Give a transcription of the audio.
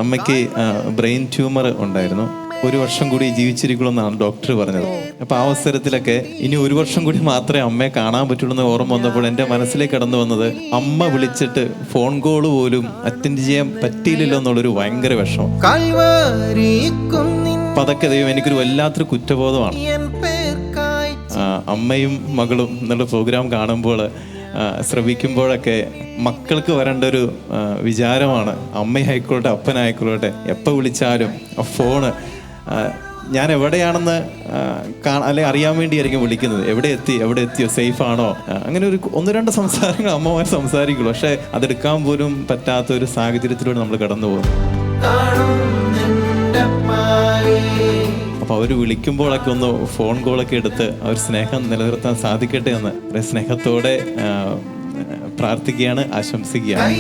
അമ്മയ്ക്ക് brain tumour ഉണ്ടായിരുന്നു. 1 വർഷം കൂടി ജീവിച്ചിരിക്കുള്ളൂ എന്നാണ് ഡോക്ടർ പറഞ്ഞത്. അപ്പോൾ ആ അവസരത്തിലൊക്കെ ഇനി 1 വർഷം കൂടി മാത്രമേ അമ്മയെ കാണാൻ പറ്റുള്ളൂ എന്ന് ഓർമ്മ വന്നപ്പോൾ എൻ്റെ മനസ്സിലേക്ക് കടന്നു വന്നത് അമ്മ വിളിച്ചിട്ട് ഫോൺ കോൾ പോലും അറ്റൻഡ് ചെയ്യാൻ പറ്റിയില്ലല്ലോ എന്നുള്ളൊരു ഭയങ്കര വിഷമം. അപ്പം അതൊക്കെ ദൈവം എനിക്കൊരു വല്ലാത്തൊരു കുറ്റബോധമാണ്. അമ്മയും മകളും എന്നുള്ള പ്രോഗ്രാം കാണുമ്പോൾ ശ്രമിക്കുമ്പോഴൊക്കെ മക്കൾക്ക് വരേണ്ട ഒരു വിചാരമാണ്, അമ്മയായിക്കോട്ടെ അപ്പനായിക്കോട്ടെ എപ്പോൾ വിളിച്ചാലും ഫോണ് ഞാൻ എവിടെയാണെന്ന് അല്ലെങ്കിൽ അറിയാൻ വേണ്ടിയായിരിക്കും വിളിക്കുന്നത്. എവിടെ എത്തിയോ, സേഫ് ആണോ, അങ്ങനെ ഒരു 1-2 സംസാരങ്ങൾ അമ്മമാർ സംസാരിക്കുള്ളൂ. പക്ഷെ അതെടുക്കാൻ പോലും പറ്റാത്ത ഒരു സാഹചര്യത്തിലൂടെ നമ്മൾ കടന്നു പോകും. അപ്പോൾ അവർ വിളിക്കുമ്പോഴൊക്കെ ഒന്ന് ഫോൺ കോളൊക്കെ എടുത്ത് അവർ സ്നേഹം നിലനിർത്താൻ സാധിക്കട്ടെ എന്ന് സ്നേഹത്തോടെ പ്രാർത്ഥിക്കുകയാണ്, ആശംസിക്കുകയാണ്.